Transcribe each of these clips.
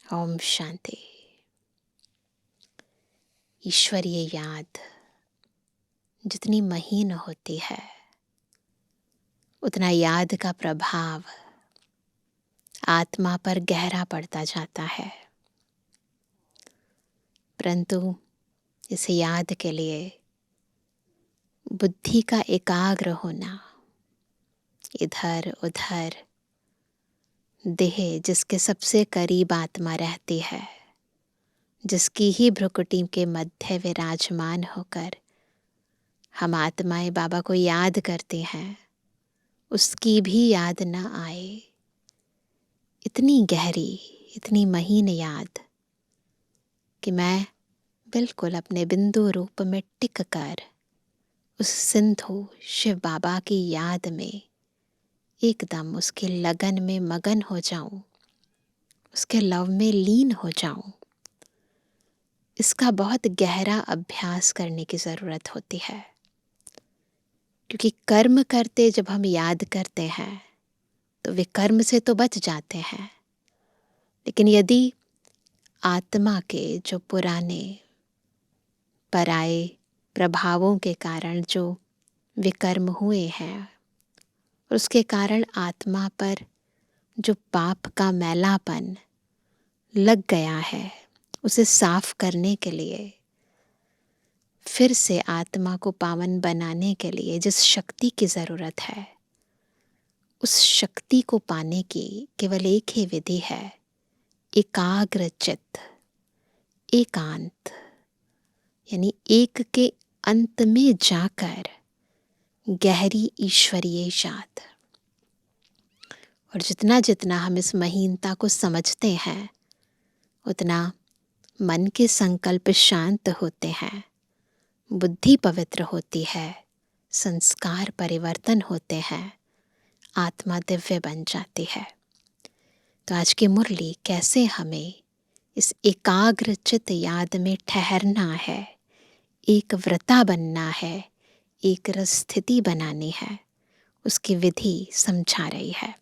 ओम शांति। ईश्वरीय याद जितनी महीन होती है उतना याद का प्रभाव आत्मा पर गहरा पड़ता जाता है। परंतु इस याद के लिए बुद्धि का एकाग्र होना, इधर उधर देह जिसके सबसे करीब आत्मा रहती है, जिसकी ही भ्रुकुटी के मध्य विराजमान होकर हम आत्माएं बाबा को याद करते हैं, उसकी भी याद न आए। इतनी गहरी, इतनी महीन याद कि मैं बिल्कुल अपने बिंदु रूप में टिक कर उस सिंधु शिव बाबा की याद में एकदम उसके लगन में मगन हो जाऊं, उसके लव में लीन हो जाऊं। इसका बहुत गहरा अभ्यास करने की ज़रूरत होती है, क्योंकि कर्म करते जब हम याद करते हैं तो वे कर्म से तो बच जाते हैं, लेकिन यदि आत्मा के जो पुराने पराये प्रभावों के कारण जो विकर्म हुए हैं और उसके कारण आत्मा पर जो पाप का मैलापन लग गया है, उसे साफ करने के लिए, फिर से आत्मा को पावन बनाने के लिए जिस शक्ति की ज़रूरत है, उस शक्ति को पाने की केवल एक ही विधि है, एकाग्र चित्त, एकांत, यानी एक के अंत में जाकर गहरी ईश्वरीय याद। और जितना जितना हम इस महीनता को समझते हैं उतना मन के संकल्प शांत होते हैं, बुद्धि पवित्र होती है, संस्कार परिवर्तन होते हैं, आत्मा दिव्य बन जाती है। तो आज की मुरली कैसे हमें इस एकाग्र चित्त याद में ठहरना है, एक व्रता बनना है, एक रस स्थिति बनानी है, उसकी विधि समझा रही है।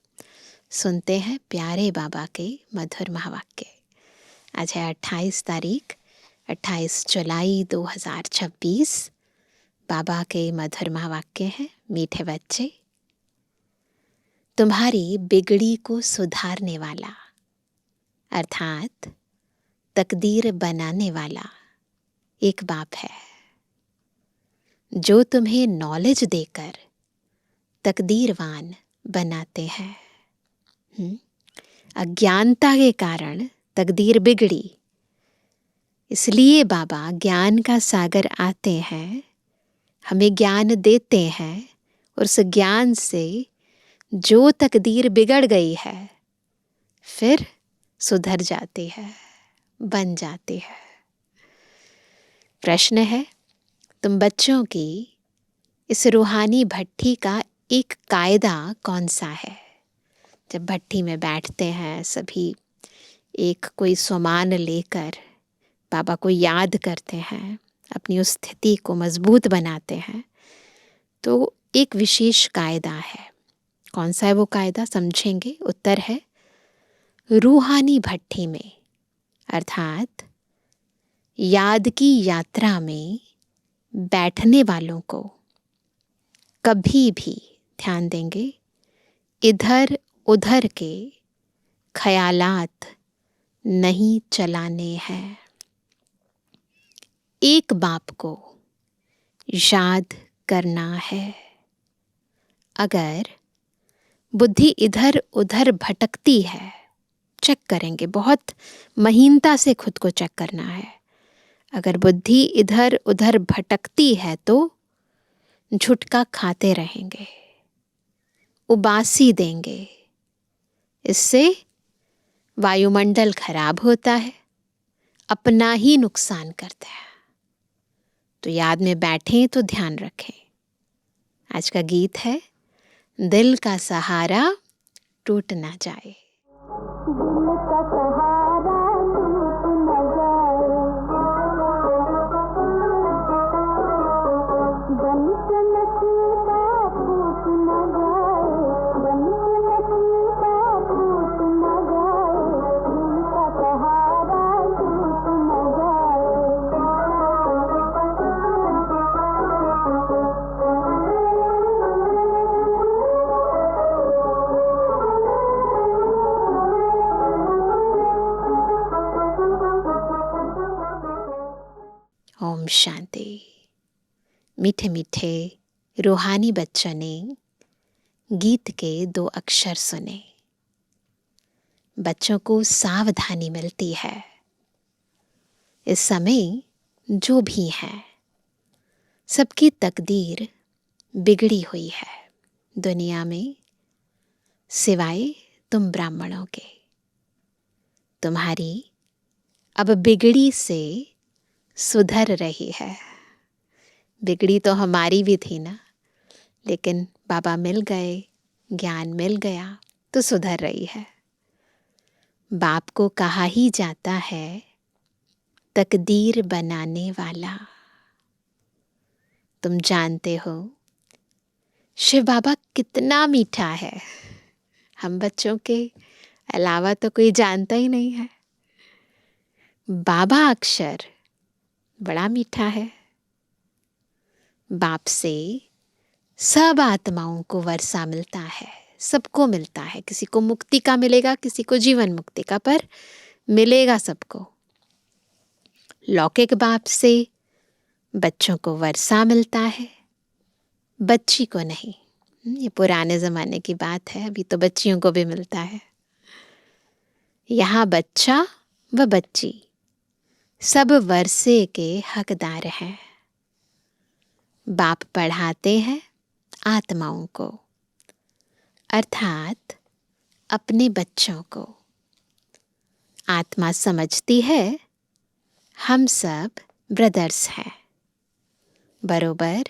सुनते हैं प्यारे बाबा के मधुर महावाक्य। आज है 28 तारीख, 28 जुलाई 2026। बाबा के मधुर महावाक्य हैं, मीठे बच्चे। तुम्हारी बिगड़ी को सुधारने वाला अर्थात तकदीर बनाने वाला एक बाप है, जो तुम्हें नॉलेज देकर तकदीरवान बनाते हैं। अज्ञानता के कारण तकदीर बिगड़ी, इसलिए बाबा ज्ञान का सागर आते हैं, हमें ज्ञान देते हैं, और उस ज्ञान से जो तकदीर बिगड़ गई है फिर सुधर जाती है, बन जाती है। प्रश्न है, तुम बच्चों की इस रूहानी भट्ठी का एक कायदा कौन सा है? जब भट्ठी में बैठते हैं सभी, एक कोई सामान लेकर बाबा को याद करते हैं, अपनी उस स्थिति को मजबूत बनाते हैं, तो एक विशेष कायदा है। कौन सा है वो कायदा? समझेंगे। उत्तर है, रूहानी भट्ठी में अर्थात याद की यात्रा में बैठने वालों को कभी भी, ध्यान देंगे, इधर उधर के ख्यालात नहीं चलाने हैं। एक बाप को याद करना है। अगर बुद्धि इधर उधर भटकती है, चेक करेंगे, बहुत महीनता से खुद को चेक करना है। अगर बुद्धि इधर उधर भटकती है तो झुटका खाते रहेंगे, उबासी देंगे, इससे वायुमंडल खराब होता है, अपना ही नुकसान करता है। तो याद में बैठें तो ध्यान रखें। आज का गीत है, दिल का सहारा टूट ना जाए। दिल का सहारा टूट न जाए, बन के नसीबा फूट न जाए, बन के नसीबा फूट न जाए, दिल का सहारा ओम शांति। मीठे मीठे रूहानी बच्चों ने गीत के 2 अक्षर सुने। बच्चों को सावधानी मिलती है। इस समय जो भी है सबकी तकदीर बिगड़ी हुई है दुनिया में, सिवाय तुम ब्राह्मणों के। तुम्हारी अब बिगड़ी से सुधर रही है। बिगड़ी तो हमारी भी थी ना, लेकिन बाबा मिल गए, ज्ञान मिल गया तो सुधर रही है। बाप को कहा ही जाता है तकदीर बनाने वाला। तुम जानते हो शिव बाबा कितना मीठा है। हम बच्चों के अलावा तो कोई जानता ही नहीं है। बाबा अक्षर बड़ा मीठा है। बाप से सब आत्माओं को वर्षा मिलता है, सबको मिलता है। किसी को मुक्ति का मिलेगा, किसी को जीवन मुक्ति का, पर मिलेगा सबको। लौकिक बाप से बच्चों को वर्षा मिलता है, बच्ची को नहीं। ये पुराने जमाने की बात है, अभी तो बच्चियों को भी मिलता है। यहाँ बच्चा व बच्ची सब वर्षे के हकदार हैं। बाप पढ़ाते हैं आत्माओं को, अर्थात अपने बच्चों को। आत्मा समझती है हम सब ब्रदर्स हैं। बरोबर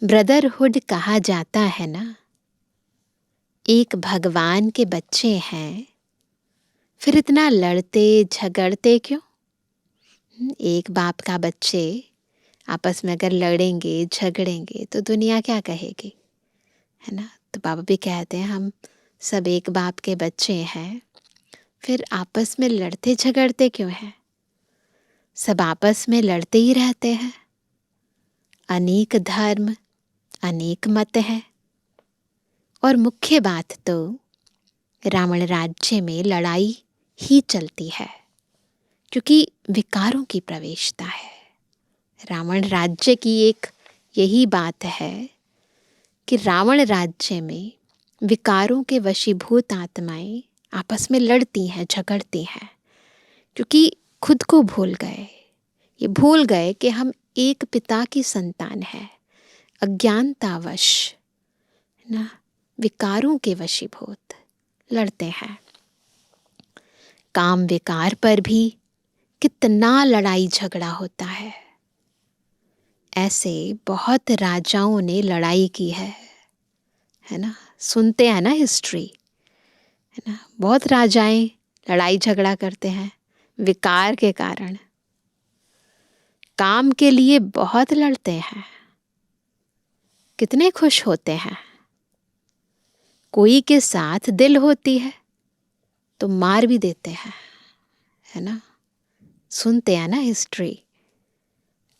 ब्रदरहुड कहा जाता है ना। एक भगवान के बच्चे हैं, फिर इतना लड़ते झगड़ते क्यों? एक बाप का बच्चे आपस में अगर लड़ेंगे झगड़ेंगे तो दुनिया क्या कहेगी, है ना। तो बाबा भी कहते हैं हम सब एक बाप के बच्चे हैं, फिर आपस में लड़ते झगड़ते क्यों हैं? सब आपस में लड़ते ही रहते हैं। अनेक धर्म, अनेक मत हैं। और मुख्य बात तो रावण राज्य में लड़ाई ही चलती है, क्योंकि विकारों की प्रवेशता है। रावण राज्य की एक यही बात है कि रावण राज्य में विकारों के वशीभूत आत्माएं आपस में लड़ती हैं, झगड़ती हैं, क्योंकि खुद को भूल गए। ये भूल गए कि हम एक पिता की संतान हैं। अज्ञानतावश ना विकारों के वशीभूत लड़ते हैं। काम विकार पर भी कितना लड़ाई झगड़ा होता है। ऐसे बहुत राजाओं ने लड़ाई की है ना। सुनते हैं ना हिस्ट्री, है ना। बहुत राजाएं लड़ाई झगड़ा करते हैं विकार के कारण। काम के लिए बहुत लड़ते हैं, कितने खुश होते हैं। कोई के साथ दिल होती है तो मार भी देते हैं, है ना। सुनते हैं ना हिस्ट्री।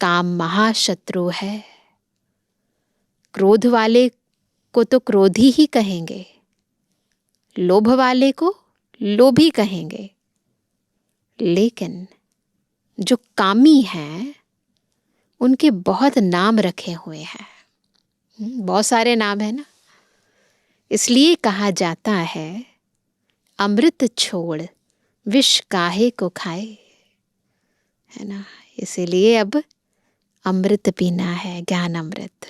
काम महाशत्रु है। क्रोध वाले को तो क्रोधी ही कहेंगे, लोभ वाले को लोभी कहेंगे, लेकिन जो कामी हैं उनके बहुत नाम रखे हुए हैं। बहुत सारे नाम है ना। इसलिए कहा जाता है अमृत छोड़ विष काहे को खाए, है ना। इसीलिए अब अमृत पीना है, ज्ञान अमृत।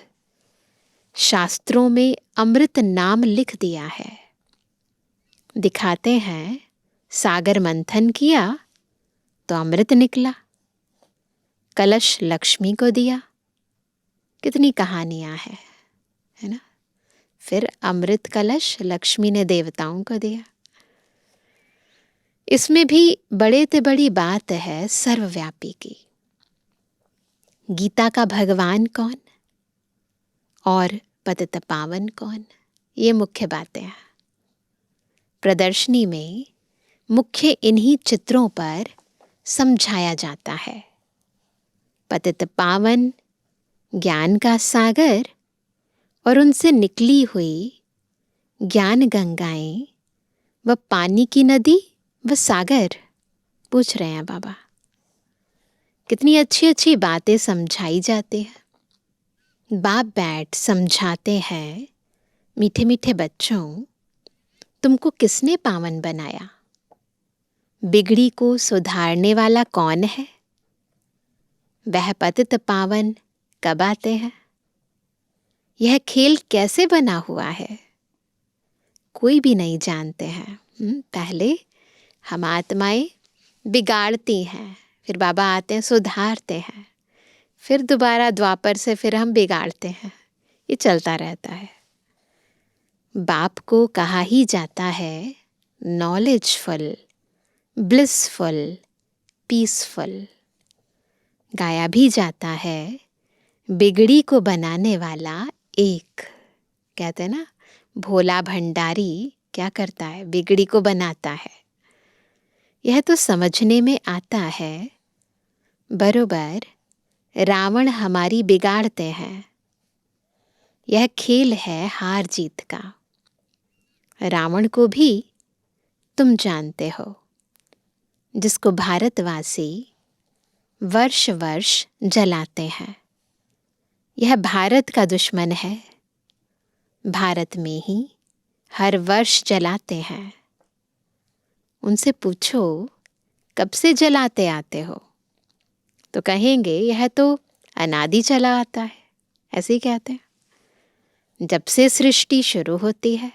शास्त्रों में अमृत नाम लिख दिया है। दिखाते हैं सागर मंथन किया तो अमृत निकला, कलश लक्ष्मी को दिया। कितनी कहानियां हैं, है ना। फिर अमृत कलश लक्ष्मी ने देवताओं को दिया। इसमें भी बड़े से बड़ी बात है सर्वव्यापी की। गीता का भगवान कौन और पतित पावन कौन, ये मुख्य बातें हैं। प्रदर्शनी में मुख्य इन्हीं चित्रों पर समझाया जाता है। पतित पावन ज्ञान का सागर और उनसे निकली हुई ज्ञान गंगाएं व पानी की नदी व सागर। पूछ रहे हैं बाबा कितनी अच्छी अच्छी बातें समझाई जाती हैं। बाप बैठ समझाते हैं, मीठे मीठे बच्चों, तुमको किसने पावन बनाया? बिगड़ी को सुधारने वाला कौन है? वह पतित पावन कब आते हैं? यह खेल कैसे बना हुआ है? कोई भी नहीं जानते हैं। पहले हम आत्माएं बिगाड़ती हैं, फिर बाबा आते हैं, सुधारते हैं, फिर दोबारा द्वापर से फिर हम बिगाड़ते हैं। ये चलता रहता है। बाप को कहा ही जाता है नॉलेजफुल, ब्लिसफुल, पीसफुल। गाया भी जाता है बिगड़ी को बनाने वाला एक। कहते हैं ना, भोला भंडारी क्या करता है? बिगड़ी को बनाता है। यह तो समझने में आता है बरोबर रावण हमारी बिगाड़ते हैं। यह खेल है हार जीत का। रावण को भी तुम जानते हो, जिसको भारतवासी वर्ष वर्ष जलाते हैं। यह भारत का दुश्मन है। भारत में ही हर वर्ष जलाते हैं। उनसे पूछो कब से जलाते आते हो, तो कहेंगे यह तो अनादि चला आता है। ऐसे ही कहते हैं। जब से सृष्टि शुरू होती है,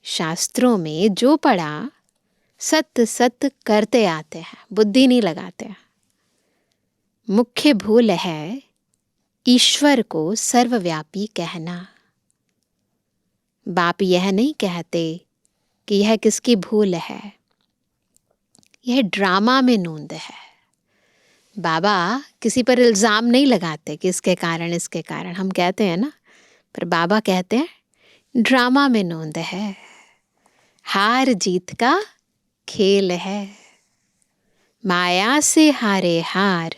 शास्त्रों में जो पढ़ा सत्य सत्य करते आते हैं, बुद्धि नहीं लगाते हैं। मुख्य भूल है ईश्वर को सर्वव्यापी कहना। बाप यह नहीं कहते कि यह किसकी भूल है, यह ड्रामा में नूंद है। बाबा किसी पर इल्ज़ाम नहीं लगाते कि इसके कारण। हम कहते हैं ना, पर बाबा कहते हैं ड्रामा में नूंद है। हार जीत का खेल है। माया से हारे हार,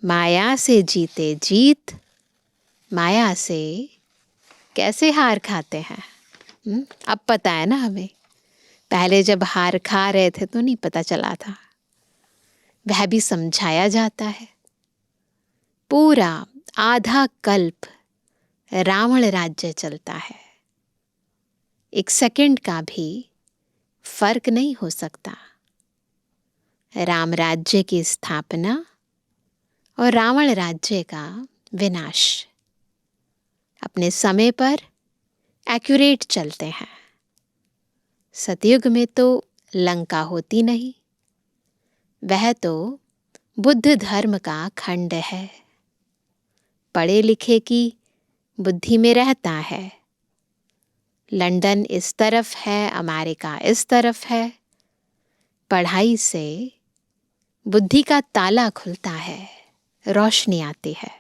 माया से जीते जीत। माया से कैसे हार खाते हैं अब पता है ना हमें। पहले जब हार खा रहे थे तो नहीं पता चला था। वह भी समझाया जाता है। पूरा आधा कल्प रावण राज्य चलता है। एक सेकंड का भी फर्क नहीं हो सकता। राम राज्य की स्थापना और रावण राज्य का विनाश अपने समय पर एक्यूरेट चलते हैं। सतयुग में तो लंका होती नहीं, वह तो बुद्ध धर्म का खंड है। पढ़े लिखे की बुद्धि में रहता है। लंदन इस तरफ है, अमेरिका इस तरफ है। पढ़ाई से बुद्धि का ताला खुलता है, रोशनी आती है।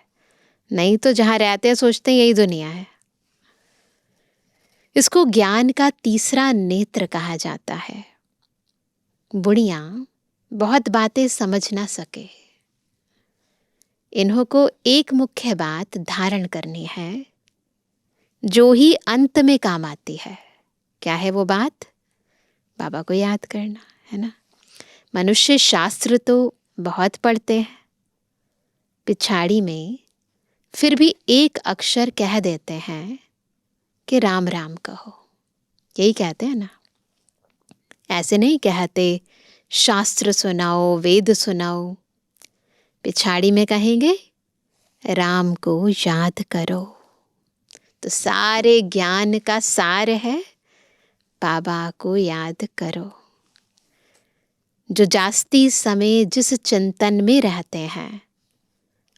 नहीं तो जहाँ रहते हैं सोचते हैं यही दुनिया है। इसको ज्ञान का तीसरा नेत्र कहा जाता है। बुढ़ियाँ बहुत बातें समझ ना सके, इन्हों को एक मुख्य बात धारण करनी है जो ही अंत में काम आती है। क्या है वो बात? बाबा को याद करना है ना। मनुष्य शास्त्र तो बहुत पढ़ते हैं, पिछाड़ी में फिर भी एक अक्षर कह देते हैं कि राम राम कहो। यही कहते हैं ना। ऐसे नहीं कहते शास्त्र सुनाओ, वेद सुनाओ। पिछाड़ी में कहेंगे राम को याद करो। तो सारे ज्ञान का सार है बाबा को याद करो। जो जास्ती समय जिस चिंतन में रहते हैं,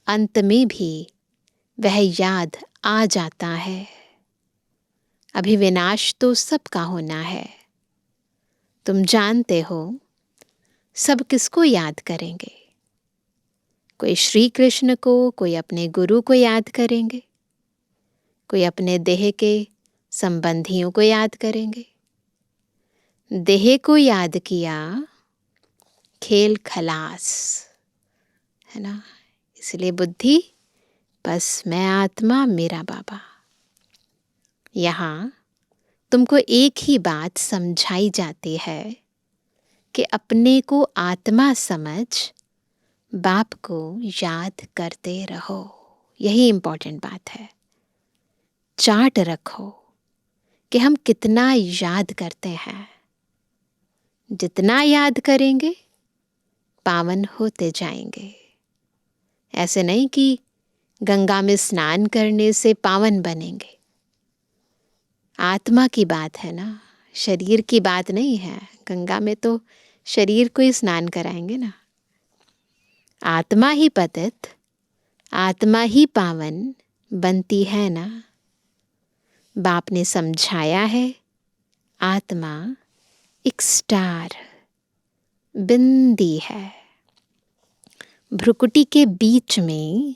अंत में भी वह याद आ जाता है। अभी विनाश तो सबका होना है। तुम जानते हो सब किसको याद करेंगे? कोई श्री कृष्ण को, कोई अपने गुरु को याद करेंगे, कोई अपने देह के संबंधियों को याद करेंगे। देह को याद किया, खेल खलास, है ना। इसलिए बुद्धि बस मैं आत्मा मेरा बाबा। यहाँ तुमको एक ही बात समझाई जाती है कि अपने को आत्मा समझ बाप को याद करते रहो, यही इम्पोर्टेंट बात है। चार्ट रखो कि हम कितना याद करते हैं। जितना याद करेंगे पावन होते जाएंगे। ऐसे नहीं कि गंगा में स्नान करने से पावन बनेंगे। आत्मा की बात है ना, शरीर की बात नहीं है। गंगा में तो शरीर को ही स्नान कराएंगे ना। आत्मा ही पतित, आत्मा ही पावन बनती है ना। बाप ने समझाया है, आत्मा एक स्टार बिंदी है, भ्रुकुटी के बीच में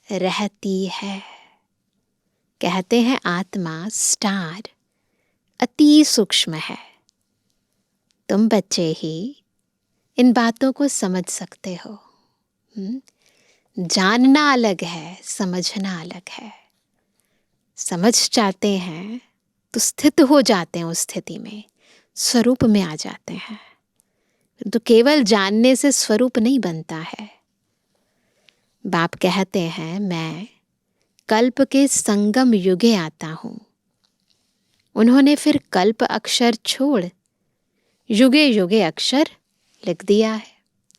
रहती है। कहते हैं आत्मा स्टार अति सूक्ष्म है। तुम बच्चे ही इन बातों को समझ सकते हो। जानना अलग है, समझना अलग है। समझ जाते हैं तो स्थित हो जाते हैं, उस स्थिति में स्वरूप में आ जाते हैं। तो केवल जानने से स्वरूप नहीं बनता है। बाप कहते हैं मैं कल्प के संगम युगे आता हूं। उन्होंने फिर कल्प अक्षर छोड़ युगे युगे अक्षर लिख दिया है।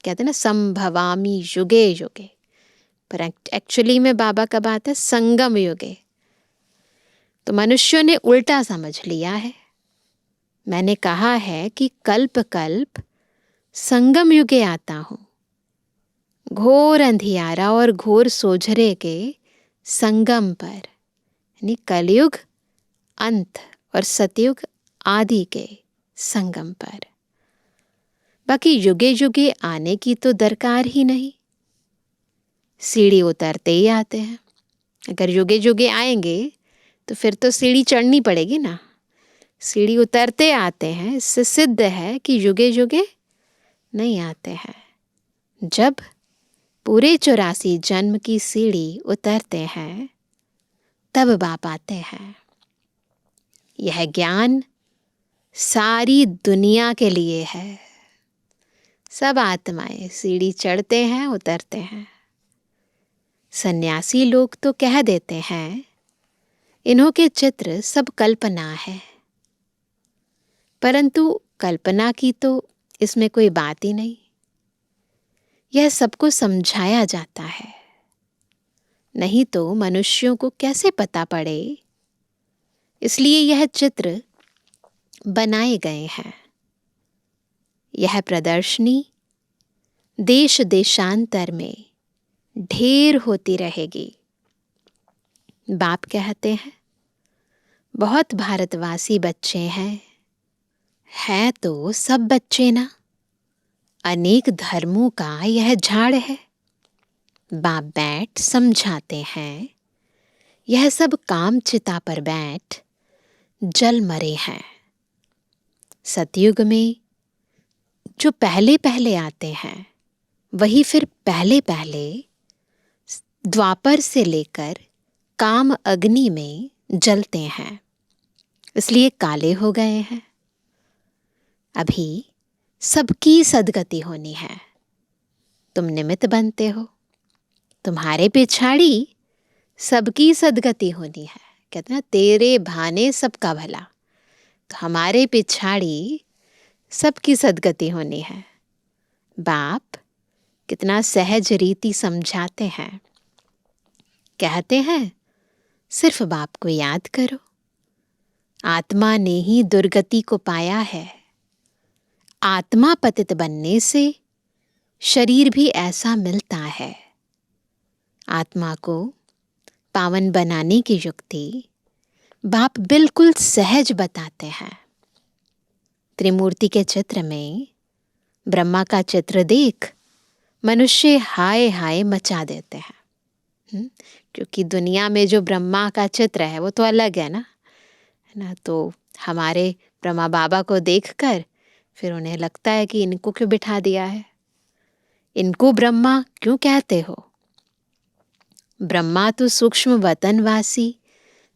कहते हैं ना संभवामी युगे युगे, पर एक्चुअली में बाबा का बात है संगम युगे। तो मनुष्यों ने उल्टा समझ लिया है। मैंने कहा है कि कल्प कल्प संगम युगे आता हूं। घोर अंधियारा और घोर सोझरे के संगम पर, यानी कलयुग अंत और सतयुग आदि के संगम पर। बाकी युगे युगे आने की तो दरकार ही नहीं। सीढ़ी उतरते ही आते हैं। अगर युगे युगे आएंगे तो फिर तो सीढ़ी चढ़नी पड़ेगी ना। सीढ़ी उतरते आते हैं, इससे सिद्ध है कि युगे युगे नहीं आते हैं। जब पूरे 84 जन्म की सीढ़ी उतरते हैं तब बाप आते हैं। यह ज्ञान सारी दुनिया के लिए है। सब आत्माएं सीढ़ी चढ़ते हैं, उतरते हैं। सन्यासी लोग तो कह देते हैं इन्हों के चित्र सब कल्पना है, परंतु कल्पना की तो इसमें कोई बात ही नहीं। यह सबको समझाया जाता है, नहीं तो मनुष्यों को कैसे पता पड़े। इसलिए यह चित्र बनाए गए हैं। यह प्रदर्शनी देश देशांतर में ढेर होती रहेगी। बाप कहते हैं बहुत भारतवासी बच्चे हैं। है तो सब बच्चे ना, अनेक धर्मों का यह झाड़ है। बाप बैठ समझाते हैं यह सब काम चिता पर बैठ जल मरे हैं। सतयुग में जो पहले पहले आते हैं वही फिर पहले पहले द्वापर से लेकर काम अग्नि में जलते हैं, इसलिए काले हो गए हैं। अभी सबकी सदगति होनी है। तुम निमित्त बनते हो, तुम्हारे पिछाड़ी सबकी सदगति होनी है। कहते हैं तेरे भाने सबका भला, तो हमारे पिछाड़ी सबकी सदगति होनी है। बाप कितना सहज रीति समझाते हैं। कहते हैं सिर्फ बाप को याद करो। आत्मा ने ही दुर्गति को पाया है। आत्मा पतित बनने से शरीर भी ऐसा मिलता है। आत्मा को पावन बनाने की युक्ति बाप बिल्कुल सहज बताते हैं। त्रिमूर्ति के चित्र में ब्रह्मा का चित्र देख मनुष्य हाय हाय मचा देते हैं। क्योंकि दुनिया में जो ब्रह्मा का चित्र है वो तो अलग है ना। तो हमारे ब्रह्मा बाबा को देखकर फिर उन्हें लगता है कि इनको क्यों बिठा दिया है, इनको ब्रह्मा क्यों कहते हो। ब्रह्मा तो सूक्ष्म वतनवासी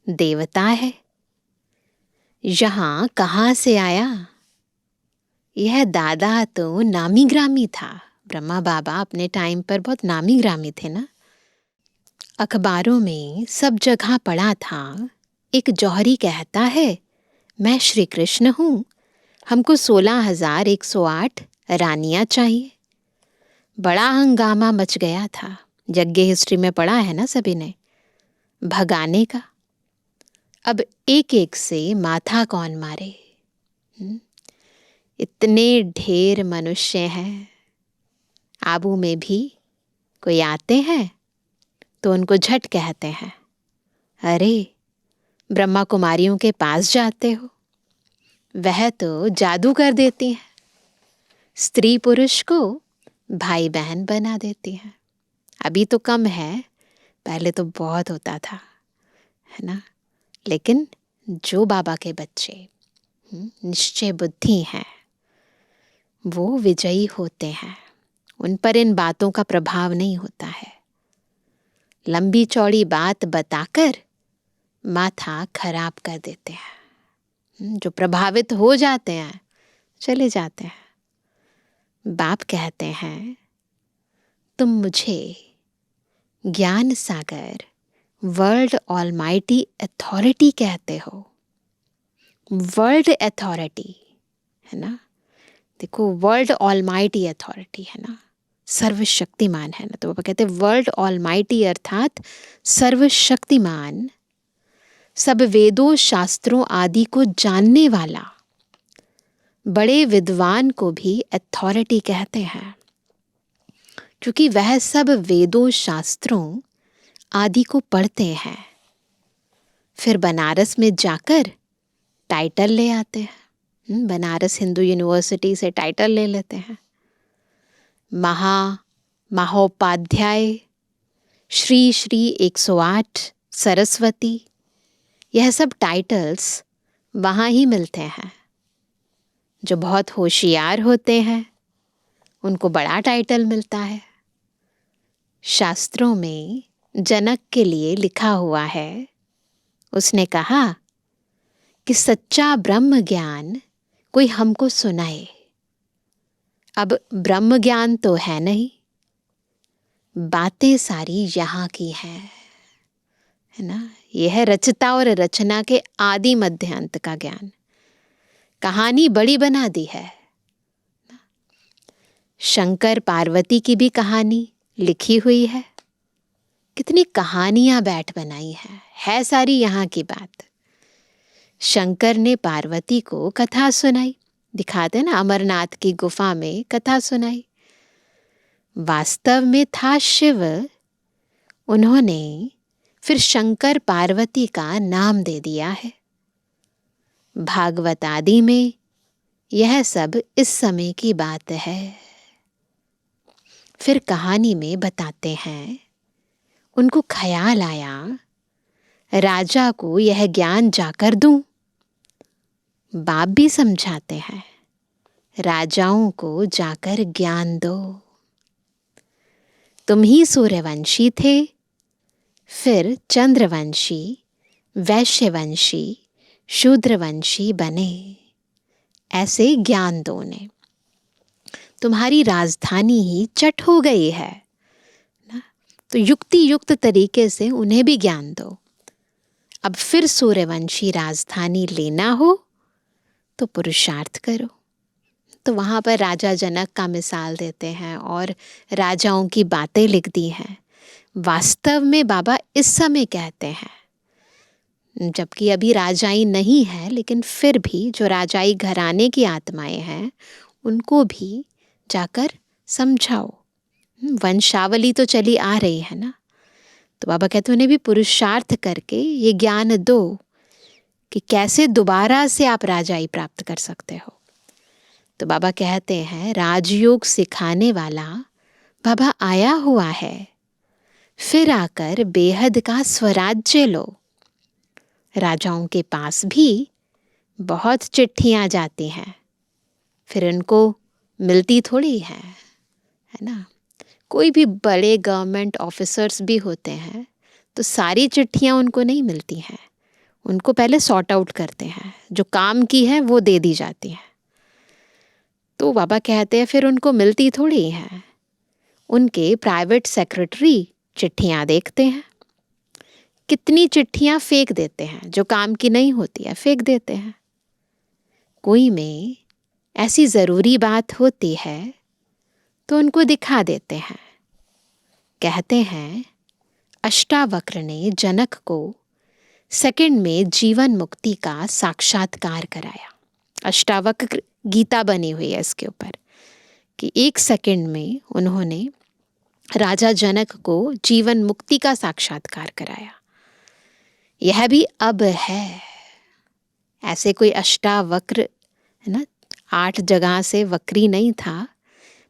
देवता है। यहाँ कहाँ से आया? यह दादा तो नामी ग्रामी था, ब्रह्मा बाबा अपने टाइम पर बहुत नामी ग्रामी थे ना। अखबारों में सब जगह पढ़ा था, एक जौहरी कहता है मैं श्री कृष्ण हूँ, हमको 16,108 रानियां चाहिए। बड़ा हंगामा मच गया था। यज्ञ हिस्ट्री में पढ़ा है ना सभी ने, भगाने का। अब एक एक से माथा कौन मारे। इतने ढेर मनुष्य हैं। आबू में भी कोई आते हैं तो उनको झट कहते हैं, अरे ब्रह्मा कुमारियों के पास जाते हो, वह तो जादू कर देती हैं, स्त्री पुरुष को भाई बहन बना देती हैं। अभी तो कम है, पहले तो बहुत होता था, है ना। लेकिन जो बाबा के बच्चे निश्चय बुद्धि हैं, वो विजयी होते हैं। उन पर इन बातों का प्रभाव नहीं होता है। लंबी चौड़ी बात बताकर माथा खराब कर देते हैं। जो प्रभावित हो जाते हैं चले जाते हैं। बाप कहते हैं तुम मुझे ज्ञान सागर वर्ल्ड ऑलमाइटी अथॉरिटी कहते हो। वर्ल्ड अथॉरिटी है ना, देखो वर्ल्ड ऑलमाइटी अथॉरिटी है ना, सर्वशक्तिमान है ना। तो पापा कहते हैं वर्ल्ड ऑलमाइटी अर्थात सर्वशक्तिमान, सब वेदों शास्त्रों आदि को जानने वाला, बड़े विद्वान को भी अथॉरिटी कहते हैं, क्योंकि वह सब वेदों शास्त्रों आदि को पढ़ते हैं, फिर बनारस में जाकर टाइटल ले आते हैं। बनारस हिंदू यूनिवर्सिटी से टाइटल ले लेते हैं। महोपाध्याय, श्री श्री 108 सरस्वती, यह सब टाइटल्स वहाँ ही मिलते हैं। जो बहुत होशियार होते हैं उनको बड़ा टाइटल मिलता है। शास्त्रों में जनक के लिए लिखा हुआ है, उसने कहा कि सच्चा ब्रह्म ज्ञान कोई हमको सुनाए। अब ब्रह्म ज्ञान तो है नहीं, बातें सारी यहाँ की हैं, है ना। यह है रचता और रचना के आदि मध्य अंत का ज्ञान। कहानी बड़ी बना दी है। शंकर पार्वती की भी कहानी लिखी हुई है। कितनी कहानियां बैठ बनाई है सारी यहाँ की बात। शंकर ने पार्वती को कथा सुनाई, दिखाते ना अमरनाथ की गुफा में कथा सुनाई। वास्तव में था शिव, उन्होंने फिर शंकर पार्वती का नाम दे दिया है। भागवत आदि में यह सब इस समय की बात है। फिर कहानी में बताते हैं, उनको ख्याल आया राजा को यह ज्ञान जाकर दूं। बाप भी समझाते हैं, राजाओं को जाकर ज्ञान दो। तुम ही सूर्यवंशी थे, फिर चंद्रवंशी, वैश्यवंशी, शूद्रवंशी बने, ऐसे ज्ञान दो ने। तुम्हारी राजधानी ही चट हो गई है ना, तो युक्ति युक्त तरीके से उन्हें भी ज्ञान दो। अब फिर सूर्यवंशी राजधानी लेना हो तो पुरुषार्थ करो। तो वहाँ पर राजा जनक का मिसाल देते हैं और राजाओं की बातें लिख दी हैं। वास्तव में बाबा इस समय कहते हैं, जबकि अभी राजाई नहीं है, लेकिन फिर भी जो राजाई घराने की आत्माएं हैं उनको भी जाकर समझाओ। वंशावली तो चली आ रही है ना, तो बाबा कहते हैं उन्हें भी पुरुषार्थ करके ये ज्ञान दो कि कैसे दोबारा से आप राजाई प्राप्त कर सकते हो। तो बाबा कहते हैं राजयोग सिखाने वाला बाबा आया हुआ है, फिर आकर बेहद का स्वराज्य लो। राजाओं के पास भी बहुत चिट्ठियां जाती हैं, फिर उनको मिलती थोड़ी है ना। कोई भी बड़े गवर्नमेंट ऑफिसर्स भी होते हैं तो सारी चिट्ठियां उनको नहीं मिलती हैं, उनको पहले सॉर्ट आउट करते हैं, जो काम की है वो दे दी जाती है। तो बाबा कहते हैं फिर उनको मिलती थोड़ी है, उनके प्राइवेट सेक्रेटरी चिट्ठियां देखते हैं। कितनी चिट्ठियां फेंक देते हैं, जो काम की नहीं होती है फेंक देते हैं। कोई में ऐसी ज़रूरी बात होती है तो उनको दिखा देते हैं। कहते हैं अष्टावक्र ने जनक को सेकंड में जीवन मुक्ति का साक्षात्कार कराया। अष्टावक्र गीता बनी हुई है इसके ऊपर कि 1 सेकंड में उन्होंने राजा जनक को जीवन मुक्ति का साक्षात्कार कराया। यह भी अब है। ऐसे कोई अष्टावक्र है ना, 8 जगह से वक्री नहीं था,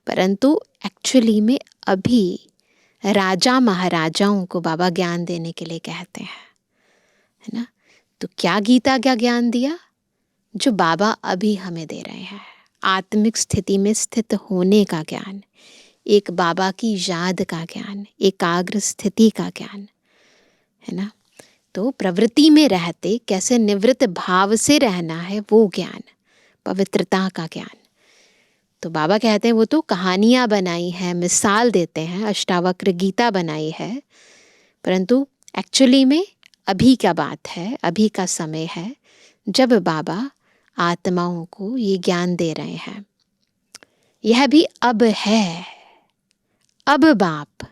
परंतु एक्चुअली में अभी राजा महाराजाओं को बाबा ज्ञान देने के लिए कहते हैं, है ना। तो क्या गीता क्या ज्ञान दिया जो बाबा अभी हमें दे रहे हैं? आत्मिक स्थिति में स्थित होने का ज्ञान, एक बाबा की याद का ज्ञान, एकाग्र स्थिति का ज्ञान, है ना। तो प्रवृत्ति में रहते कैसे निवृत्त भाव से रहना है वो ज्ञान, पवित्रता का ज्ञान। तो बाबा कहते हैं वो तो कहानियाँ बनाई हैं, मिसाल देते हैं, अष्टावक्र गीता बनाई है, परंतु एक्चुअली में अभी क्या बात है, अभी का समय है जब बाबा आत्माओं को ये ज्ञान दे रहे हैं। यह भी अब है। अब बाप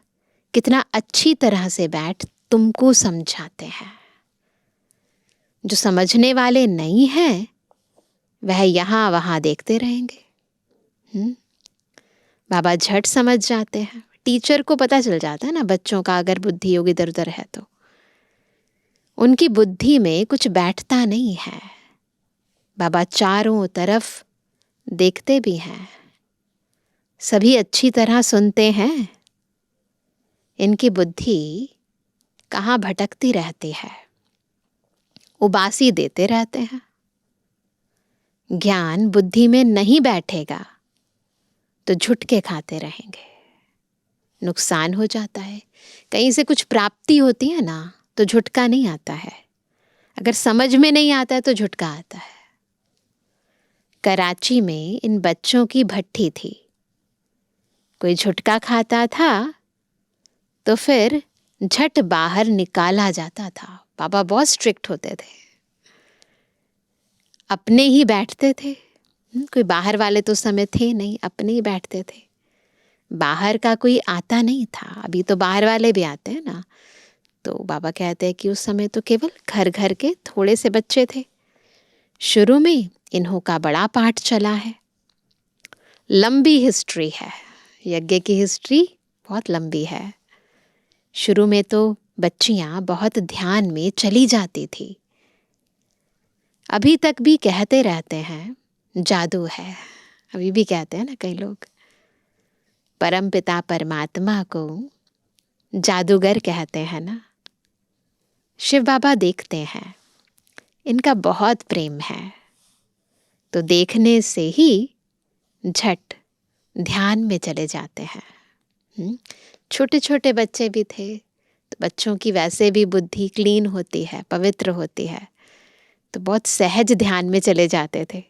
कितना अच्छी तरह से बैठ तुमको समझाते हैं। जो समझने वाले नहीं हैं वह यहाँ वहाँ देखते रहेंगे। बाबा झट समझ जाते हैं। टीचर को पता चल जाता है ना बच्चों का अगर बुद्धि योग इधर उधर है तो। उनकी बुद्धि में कुछ बैठता नहीं है। बाबा चारों तरफ देखते भी हैं, सभी अच्छी तरह सुनते हैं। इनकी बुद्धि कहाँ भटकती रहती है, उबासी देते रहते हैं। ज्ञान बुद्धि में नहीं बैठेगा तो झुटके खाते रहेंगे, नुकसान हो जाता है। कहीं से कुछ प्राप्ति होती है ना तो झुटका नहीं आता है, अगर समझ में नहीं आता है तो झुटका आता है। कराची में इन बच्चों की भट्ठी थी। कोई झुटका खाता था तो फिर झट बाहर निकाला जाता था। बाबा बहुत स्ट्रिक्ट होते थे, अपने ही बैठते थे। कोई बाहर वाले तो समय थे नहीं, अपने ही बैठते थे। बाहर का कोई आता नहीं था। अभी तो बाहर वाले भी आते हैं ना। तो बाबा कहते हैं कि उस समय तो केवल घर घर के थोड़े से बच्चे थे। शुरू में इन्हों का बड़ा पाठ चला है। लंबी हिस्ट्री है, यज्ञ की हिस्ट्री बहुत लंबी है। शुरू में तो बच्चियां बहुत ध्यान में चली जाती थी। अभी तक भी कहते रहते हैं जादू है, अभी भी कहते हैं ना कई लोग। परमपिता परमात्मा को जादूगर कहते हैं ना। शिव बाबा देखते हैं, इनका बहुत प्रेम है, तो देखने से ही झट ध्यान में चले जाते हैं। छोटे छोटे बच्चे भी थे तो बच्चों की वैसे भी बुद्धि क्लीन होती है, पवित्र होती है, तो बहुत सहज ध्यान में चले जाते थे।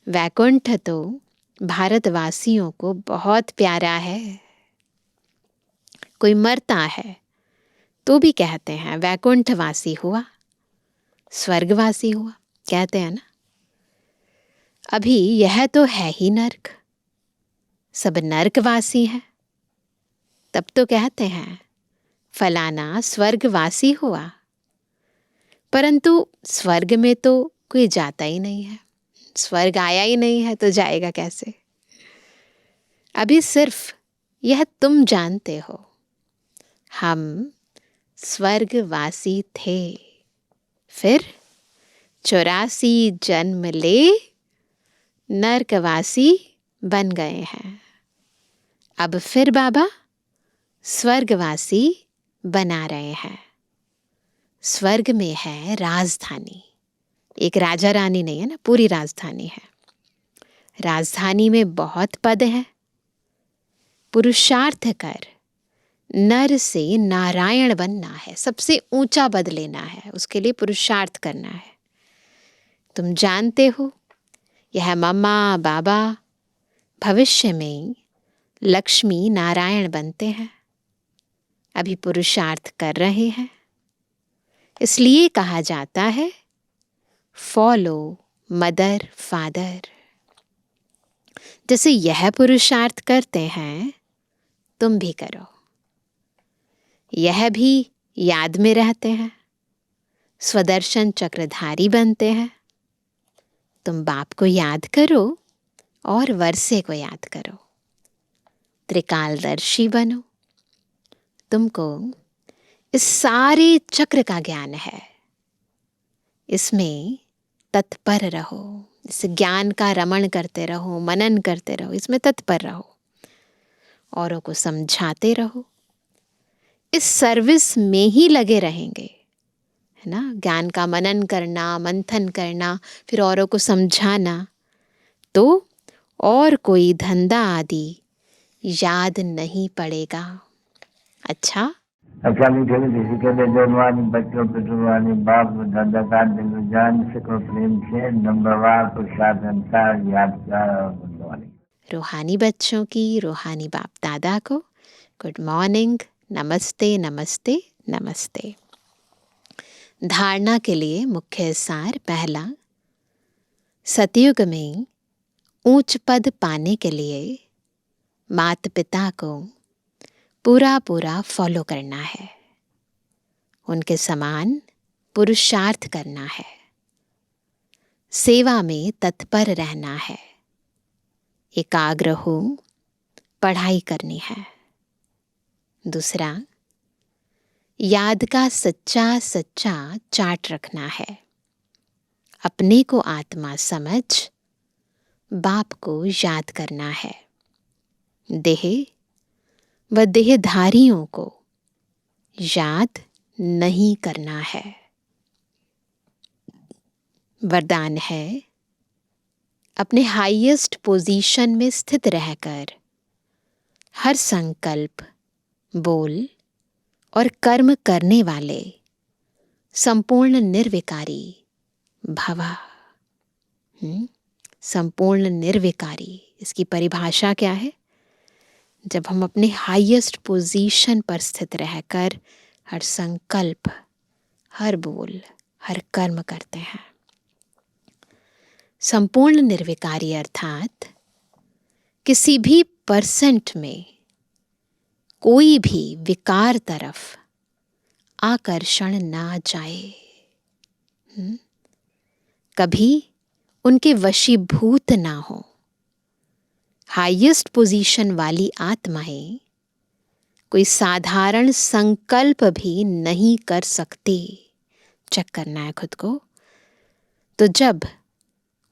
वैकुंठ तो भारतवासियों को बहुत प्यारा है। कोई मरता है तो भी कहते हैं वैकुंठवासी हुआ, स्वर्गवासी हुआ, कहते हैं ना। अभी यह तो है ही नर्क, सब नर्कवासी हैं। तब तो कहते हैं फलाना स्वर्गवासी हुआ, परंतु स्वर्ग में तो कोई जाता ही नहीं है। स्वर्ग आया ही नहीं है तो जाएगा कैसे? अभी सिर्फ यह तुम जानते हो, हम स्वर्गवासी थे, फिर 84 जन्म ले नरकवासी बन गए हैं। अब फिर बाबा स्वर्गवासी बना रहे हैं। स्वर्ग में है राजधानी, एक राजा रानी नहीं है ना, पूरी राजधानी है। राजधानी में बहुत पद है। पुरुषार्थ कर नर से नारायण बनना है, सबसे ऊंचा पद लेना है, उसके लिए पुरुषार्थ करना है। तुम जानते हो यह मम्मा बाबा भविष्य में लक्ष्मी नारायण बनते हैं, अभी पुरुषार्थ कर रहे हैं। इसलिए कहा जाता है फॉलो मदर फादर। जैसे यह पुरुषार्थ करते हैं तुम भी करो, यह भी याद में रहते हैं, स्वदर्शन चक्रधारी बनते हैं। तुम बाप को याद करो और वर्षे को याद करो, त्रिकालदर्शी बनो। तुमको इस सारे चक्र का ज्ञान है, इसमें तत्पर रहो, इस ज्ञान का रमण करते रहो, मनन करते रहो, इसमें तत्पर रहो, औरों को समझाते रहो। इस सर्विस में ही लगे रहेंगे, है ना। ज्ञान का मनन करना, मंथन करना, फिर औरों को समझाना, तो और कोई धंधा आदि याद नहीं पड़ेगा। अच्छा मीठे मीठे कहते जवानी बच्चों पितृवानी बाप दादा का दिल जान सको प्रेम से नंबरवार पुरुषार्थ अनुसार यादगार और बुद्धवानी। रूहानी बच्चों की रूहानी बाप दादा को गुड मॉर्निंग, नमस्ते नमस्ते नमस्ते। धारणा के लिए मुख्य सार पहला, सतयुग में ऊंच पद पाने के लिए माता पिता को पूरा पूरा फॉलो करना है, उनके समान पुरुषार्थ करना है, सेवा में तत्पर रहना है, एकाग्र हो पढ़ाई करनी है। दूसरा, याद का सच्चा सच्चा चार्ट रखना है, अपने को आत्मा समझ बाप को याद करना है, देह व देहधारियों को याद नहीं करना है। वरदान है अपने हाईएस्ट पोजीशन में स्थित रहकर हर संकल्प, बोल और कर्म करने वाले संपूर्ण निर्विकारी भवा। संपूर्ण निर्विकारी, इसकी परिभाषा क्या है? जब हम अपने हाईएस्ट पोजीशन पर स्थित रहकर हर संकल्प, हर बोल, हर कर्म करते हैं। संपूर्ण निर्विकारी अर्थात किसी भी परसेंट में कोई भी विकार तरफ आकर्षण ना जाए, कभी उनके वशीभूत ना हो। हाईएस्ट पोजीशन वाली आत्माएं कोई साधारण संकल्प भी नहीं कर सकती। चेक करना है खुद को। तो जब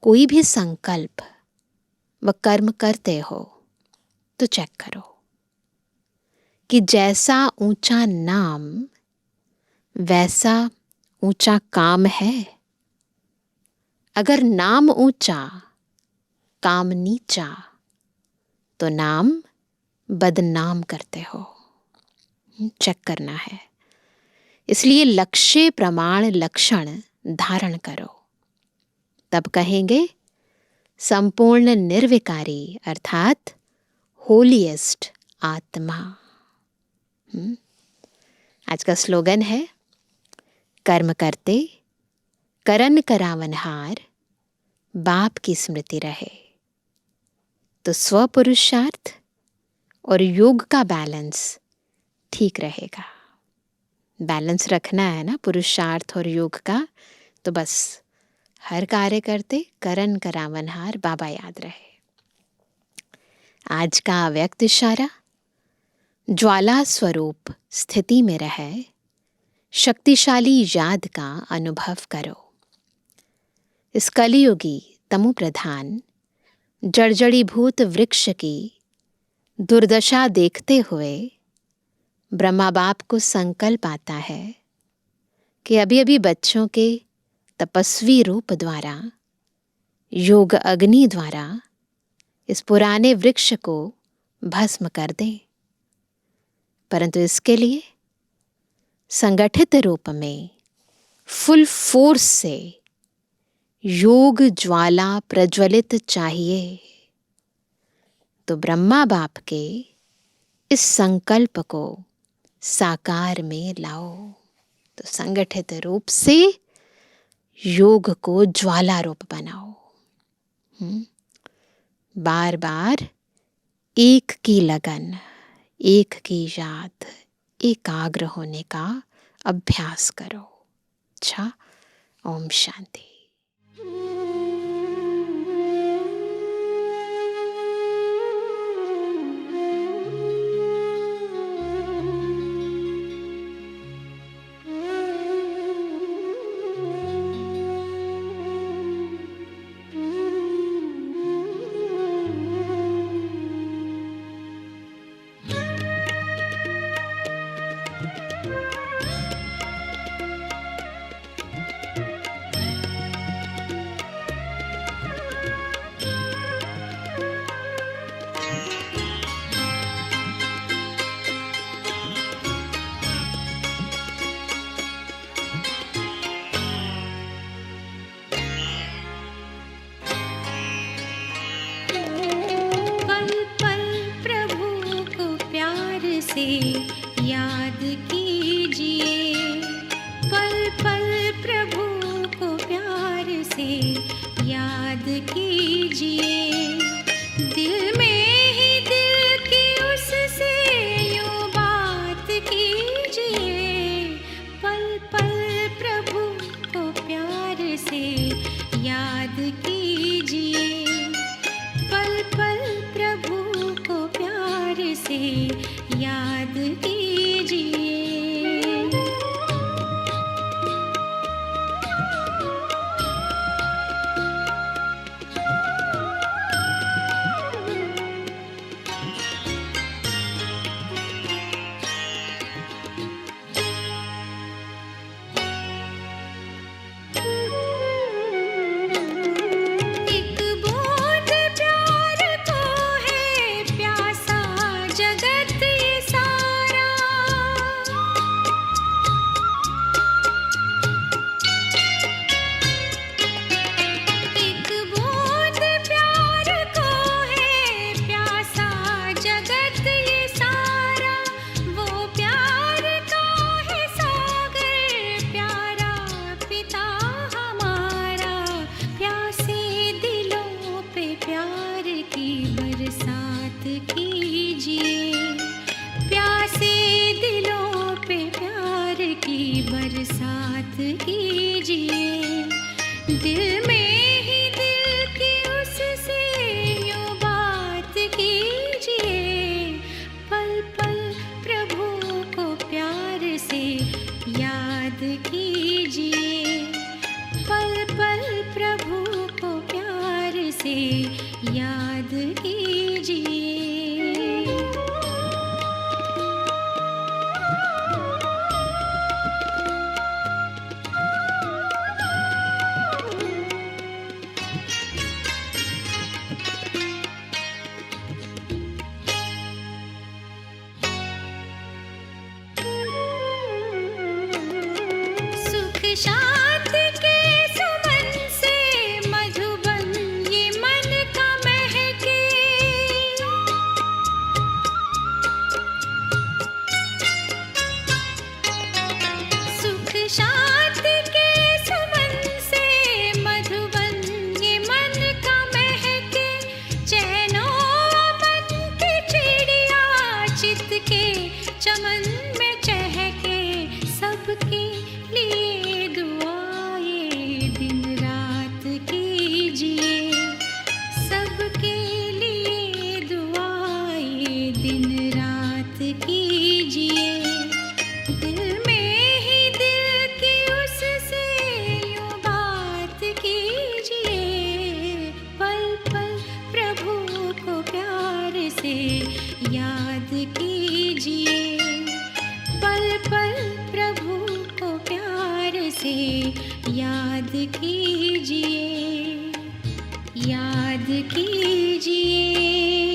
कोई भी संकल्प व कर्म करते हो तो चेक करो कि जैसा ऊंचा नाम वैसा ऊंचा काम है। अगर नाम ऊंचा काम नीचा तो नाम बदनाम करते हो। चेक करना है। इसलिए लक्ष्य प्रमाण लक्षण धारण करो, तब कहेंगे संपूर्ण निर्विकारी अर्थात होलीएस्ट आत्मा। आज का स्लोगन है कर्म करते करन करावनहार, बाप की स्मृति रहे। तो स्वपुरुषार्थ और योग का बैलेंस ठीक रहेगा। बैलेंस रखना है ना पुरुषार्थ और योग का, तो बस हर कार्य करते करन करावनहार बाबा याद रहे। आज का अव्यक्त इशारा, ज्वाला स्वरूप स्थिति में रहे शक्तिशाली याद का अनुभव करो। इस कलियुगी तमु प्रधान जर्जरीभूत वृक्ष की दुर्दशा देखते हुए ब्रह्मा बाप को संकल्प आता है कि अभी अभी बच्चों के तपस्वी रूप द्वारा, योग अग्नि द्वारा इस पुराने वृक्ष को भस्म कर दें। परंतु इसके लिए संगठित रूप में फुल फोर्स से योग ज्वाला प्रज्वलित चाहिए। तो ब्रह्मा बाप के इस संकल्प को साकार में लाओ। तो संगठित रूप से योग को ज्वाला रूप बनाओ। बार बार एक की लगन, एक की याद, एकाग्र होने का अभ्यास करो। अच्छा, ओम शांति। याद कीजिए, पल पल प्रभु को प्यार से याद कीजिए। दिल में ही दिल की उससे यूं बात कीजिए, पल पल प्रभु को प्यार से याद कीजिए, पल पल प्रभु को प्यार से याद कीजिए। बरसात कीजिए, दिल में ही दिल की उससे यूं बात कीजिए, पल पल प्रभु को प्यार से याद कीजिए, पल पल प्रभु को प्यार से याद कीजिए। शांति के सुमन से मधुबन ये मन का महके, सुख शांति के सुमन से मधुबन ये मन का महके, चैनो मन की चिड़िया चित के चमन में चहके, सबके लिए दुआएं दिन रात कीजिए, सबके लिए दुआएं दिन रात कीजिए, दिल में ही दिल की उससे यूं बात कीजिए, पल पल प्रभु को प्यार से याद कीजिए, पल पल प्रभु को प्यार से याद कीजिए, याद कीजिए।